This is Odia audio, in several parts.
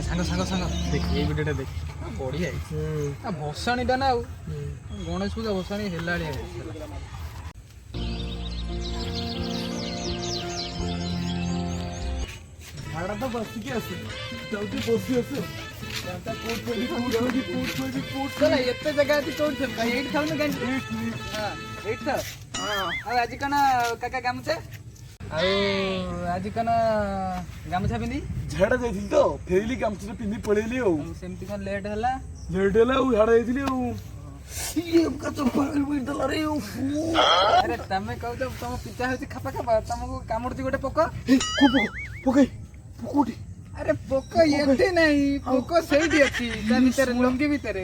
ସାଙ୍ଗ ସାଙ୍ଗ ସାଙ୍ଗ ଦେଖ ଏଇ ଭିଡ଼ିଓଟା ଦେଖ ବଢ଼ିଆ ହେଇଛି। ଭସାଣୀଟା ନା ଆଉ ଗଣେଶ ପୂଜା ଭସାଣୀ ହେଲାଣି ଝାଡ଼ା ତ ବସିକି ଆସୁ ଯାଉଛି ବସି ଆସୁ ଏତେ ଜାଗା ଅଛି କୋଉଠି ଏଇଠି ଥାଉନି କାହିଁକି ଏଇଠି ଥାଉ। ଆଉ ଆଜି କଣ କାକା ଗାମୁଛା ଆଉ ଆଜି କଣ ଗାମୁଛା ପିନ୍ଧି ଝାଡ଼ା ଯାଇଥିଲି ତ ଫେରିଲି ଗାମୁଛା ପିନ୍ଧି ପଳେଇଲି ଆଉ ସେମିତି କଣ ଲେଟ୍ ହେଲା ଆଉ ଝାଡ଼ା ଯାଇଥିଲି ଆଉ ଆରେ ତମେ କହୁଛ ତମ ପିତା ହଉଛି ଖାପା ଖାପା ତମକୁ କାମୁଡୁଛି ଗୋଟେ ପୋକ କୋଉଠି ଆରେ ପୋକ ଏଠି ନାହିଁ ପୋକ ସେଇଠି ଅଛି ତା ଭିତରେ ଲୁଙ୍ଗି ଭିତରେ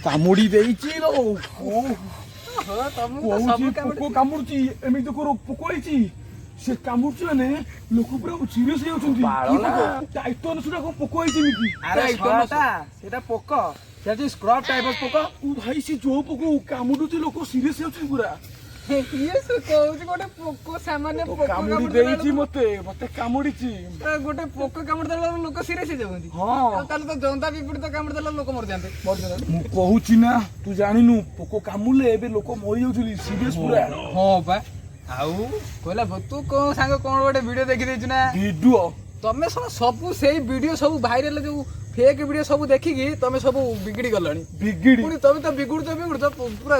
କାମୁଡି ଦେଇଛି ତମକୁ କାମୁଡୁଛି ଏମିତି ପୋକ ହେଇଛି ସେ କାମୁଡୁଛି ମାନେ ଲୋକ ପୁରା ସିରିୟସ୍ ହେଇଯାଉଛନ୍ତି ଟାଇଟନ ସୁଧା ପୋକ ହେଇଛି ଏମିତି ସେଟା ପୋକ ସେଠି ସ୍କ୍ରବ ଟାଇପ ପୋକ ଭାଇ ସେ ଯୋଉ ପୋକ କାମୁଡୁଛି ଲୋକ ସିରିୟସ୍ ହେଇଯାଉଛନ୍ତି ପୁରା କହୁଛି ଗୋଟେ ପୋକ ସାମାନ୍ୟ କାମୁଡି ଦେଇଛି ମତେ କାମୁଡିଛି ଗୋଟେ ପୋକ କାମୁଡି ଦେଲା ଲୋକ ସିରିୟସ୍ ହେଇଯାଉଛନ୍ତି। ତାହେଲେ ତ ଜନ୍ଦା ବିପୁଡି ତ କାମୁଡି ଦେଲା ଲୋକ ମରିଯାଆନ୍ତେ। ମୁଁ କହୁଛି ନା ତୁ ଜାଣିନୁ ପୋକ କାମୁଡିଲେ ଏବେ ଲୋକ ମରିଯାଉଛନ୍ତି ସିରିୟସ୍ ପୁରା। ହଁ ବା ଆଉ କହିଲା ତୁ କୋଉ ସାଙ୍ଗ କଣ ଗୋଟେ ଭିଡିଓ ଦେଖିଦେଇଛୁ ନା ଭିଡିଓ ତମେ ସବୁ ସେଇ ଭିଡିଓ ସବୁ ଭାଇରାଲ ଯୋଉ ଫେକ୍ ଭିଡିଓ ସବୁ ଦେଖିକି ତମେ ସବୁ ବିଗିଡି ଗଲଣି ପୁଣି ତମେ ତ ବିଗୁଡୁଛ ପୁରା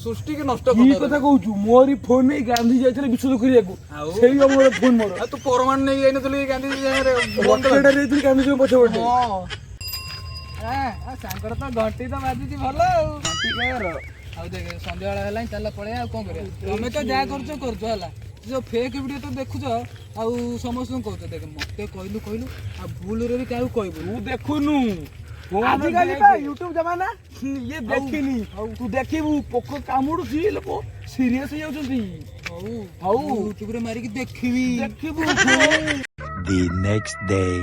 ସୃଷ୍ଟି କି ନଷ୍ଟ କି କଥା କହୁଛୁ ମୋରି ଫୋନ ନେଇ ଗାନ୍ଧୀ ଯାଇଥିଲେ ବିଶୋଧ କରିବାକୁ ସେଇ ଆମର ଫୋନ ମୋର ଆଉ ତୁ ପରମାଣ ନେଇ ଯାଇନଥିଲୁ ଗାନ୍ଧୀ ଦେଇଥିଲି ଗାନ୍ଧୀ ପଛପଟେ ସାଙ୍ଗର ତ ଘଣ୍ଟି ତ ବାଜୁଛି ଭଲ ଆଉ ଆଉ ଦେଖ ସନ୍ଧ୍ୟାବେଳ ହେଲାଣି ଚାଲ ପଳେଇବା ଆଉ କଣ କରିବା ତମେ ତ ଯାହା କରୁଛ ହେଲା ଯୋଉ ଫେକ୍ ଭିଡିଓ ତ ଦେଖୁଛ ଆଉ ସମସ୍ତଙ୍କୁ କହୁଛ ଦେଖ ମତେ କହିଲୁ ଆଉ ଭୁଲରେ ବି କାହାକୁ କହିବୁ ତୁ ଦେଖୁନୁ ଆଜିକାଲି ୟୁଟ୍ୟୁବ ଜମାନା ଇଏ ଦେଖିନି ତୁ ଦେଖିବୁ ପୋକ କାମୁଡୁଛି ଲୋକ ସିରିୟସ୍ ହେଇଯାଉଛନ୍ତି ହଉ ୟୁଟ୍ୟୁବରେ ମାରିକି ଦେଖିବୁ The next day.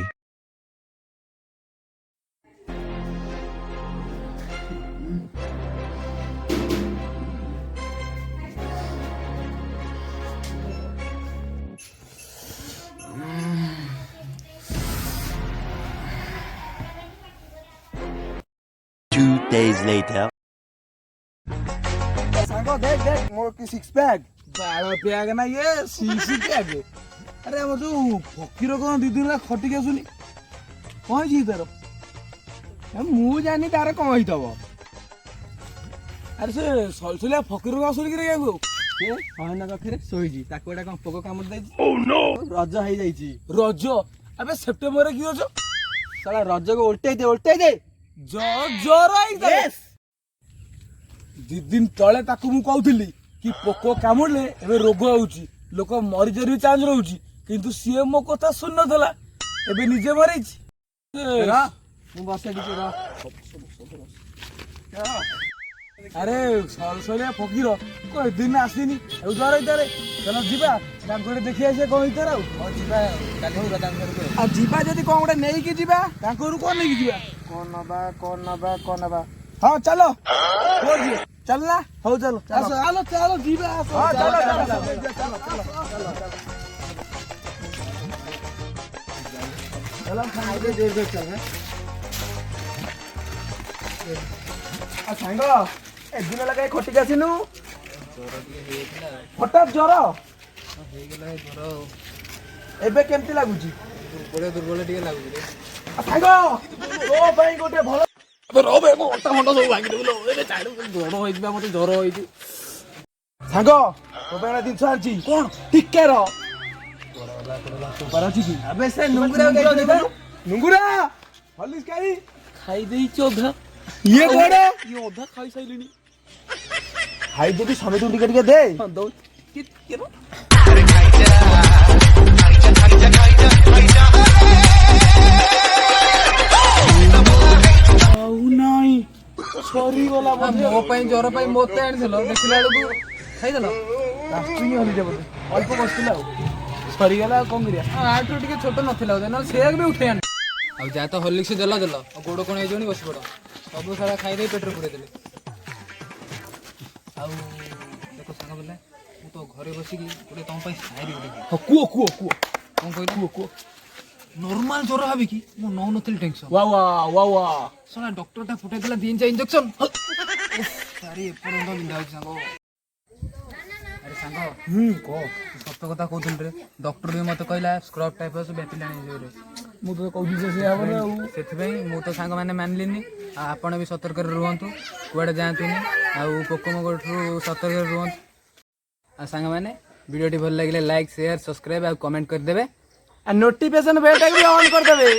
Two days later. ସାଙ୍ଗ ଦେଖ ମୋର କି ସିକ୍ସ ପ୍ୟାକ୍ ବାଳ ପ୍ୟାକ୍ ନା ଇଏ ସିକ୍ସ ପ୍ୟାକ୍ ଆରେ ଆମର ଯୋଉ ଫକୀର କଣ 2 ଦିନ ହେଲା ଖଟିକି ଆସୁନି କଣ ହେଇଛି ତାର ମୁଁ ଜାଣି ତାର କଣ ହେଇଥିବ ଆରେ ସେ ସଲସଲିଆ ଫକୀର କଣ ଆସୁନି କି ରେଗାକୁ ହଇନା ପାଖରେ ଶୋଇଛି ତାକୁ ଏଟା କଣ ପୋକ କାମୁଡି ଦେଇଛି ରଜ ହେଇଯାଇଛି ରଜ ଏବେ ସେପ୍ଟେମ୍ବରରେ କି ରଜ ସାଲା ରଜକୁ ଓଲଟେଇ ଦେ ଜର 2 ଦିନ ତଳେ ତାକୁ ମୁଁ କହୁଥିଲି କି ପୋକ କାମୁଡିଲେ ଏବେ ରୋଗ ହଉଛି ଲୋକ ମରିଯିବାର ବି ଚାନ୍ସ ରହୁଛି କିନ୍ତୁ ସିଏ ମୋ କଥା ଶୁଣୁନଥିଲା ଏବେ ନିଜେ ମରିଛି ମୁଁ ବସେ ଟିକେ ଆରେ ସଲସଲିଆ ଫକୀର କଣ ଦିନ ଆସିନି ଆଉ ଜର ହେଇತಾರೆ ଚାଲ ଯିବା ତାଙ୍କୁ ଦେଖି ଆସିବା କଣ ହେଇತಾರೆ ଆଉ ଯିବା କାଲି ଆଉ ଯିବା ଯଦି କଣ ଗୋଟେ ନେଇକି ଯିବା ତାଙ୍କ ଘରୁ କଣ ନେଇକି ଯିବା କଣ ନବା ହଁ ଚାଲ ଚାଲ ନା ହଉ ଚାଲ ଯିବା ସାଙ୍ଗ ଏଦିନ ଲଗାଇ ଖଟିକି ଆସିନୁ ହଠାତ୍ ଜର ଏବେ କେମିତି ଲାଗୁଛି ଦୁର୍ବଳ ଟିକେ ଲାଗୁଛି ସାଙ୍ଗ ତୋ ପାଇଁ ଗୋଟେ ଭଲ ଅଣ୍ଟା ଫଣ୍ଟା ସବୁ ଭାଙ୍ଗିଦେବୁ ଜର ହେଇଯିବା ମତେ ଜର ହେଇଛି ସାଙ୍ଗ ତୋ ପାଇଁ ଗୋଟେ ଜିନିଷ ଆଣିଛି କଣ ଟିକେ ର ଅଛି କି ଆବେ ସେ ନୁଙ୍ଗୁରା ହଲିସ୍ କାଇ ଖାଇଦେଇଛି ଅଧା ଇଏ କଣ ଇଏ ଅଧା ଖାଇସାଇଲିଣି ଖାଇଦେବି ସମେତ ଟିକେ ଟିକେ ଦେ ସରିଗଲା ମୋ ପାଇଁ ଜର ପାଇଁ ମୋତେ ଆଣିଥିଲ ଦେଖିଲା ବେଳକୁ ଖାଇଦେଲ ଅଳ୍ପ ବସିଥିଲା ଆଉ ସରିଗଲା ଆଉ କଣ କରିବା ଆଠୁ ଟିକେ ଛୋଟ ନଥିଲା ବୋଧେ ନହେଲେ ସେୟାକୁ ବି ଉଠେଇ ଆଣି ଆଉ ଯାହା ତ ହର୍ଲିକ୍ସ ଦେଲ ଆଉ ଗୋଡ଼ କଣ ହେଇଯିବନି ବସି ପଡ଼ ସବୁ ସାରା ଖାଇଦେଇ ପେଟରେ ପୁରେଇ ଦେଲେ ଆଉ ଦେଖ ସାଙ୍ଗ ବୋଲେ ମୁଁ ତ ଘରେ ବସିକି ଗୋଟେ ତମ ପାଇଁ ସାଇରି ଗୋଟେ କୁହ କଣ କହିଲ କୁହ ନର୍ମାଲ ଜ୍ୱର ଭାବି କି ମୁଁ ନଉନଥିଲି ଟେନସନ। वा वा वा वा ଶୁଣା ଡକ୍ଟରଟା ଫୁଟେଇଥିଲା 3 ଇଞ୍ଜେକ୍ସନ। ଆରେ ଏପର୍ଯ୍ୟନ୍ତ ବିନ୍ଧା ହଉଛି ସାଙ୍ଗ। ଆରେ ସାଙ୍ଗ କହ ସତ କଥା କହୁଥିଲି ରେ, ଡକ୍ଟର ବି ମତେ କହିଲା ସ୍କ୍ରବ ଟାଇଫସ ବ୍ୟାପିଲାଣି ଜୋରେ। ମୁଁ ତ କହୁଛି ଯେ ସେଇଆ ହବ ନା ଆଉ। ସେଥିପାଇଁ ମୁଁ ତ ସାଙ୍ଗମାନେ ମାନିଲିନି। ଆଉ ଆପଣ ବି ସତର୍କରେ ରୁହନ୍ତୁ, କୁଆଡ଼େ ଯାଆନ୍ତୁନି, ଆଉ ପୋକମୋକଠୁ ସତର୍କରେ ରୁହନ୍ତୁ। ଆଉ ସାଙ୍ଗମାନେ ଭିଡ଼ିଓଟି ଭଲ ଲାଗିଲେ ଲାଇକ୍ ସେୟାର ସବସ୍କ୍ରାଇବ୍ ଆଉ କମେଣ୍ଟ କରିଦେବେ। ନୋଟିଫିକେସନ ବେଲଟା ବି ଅନ୍ କରିଦେବେ।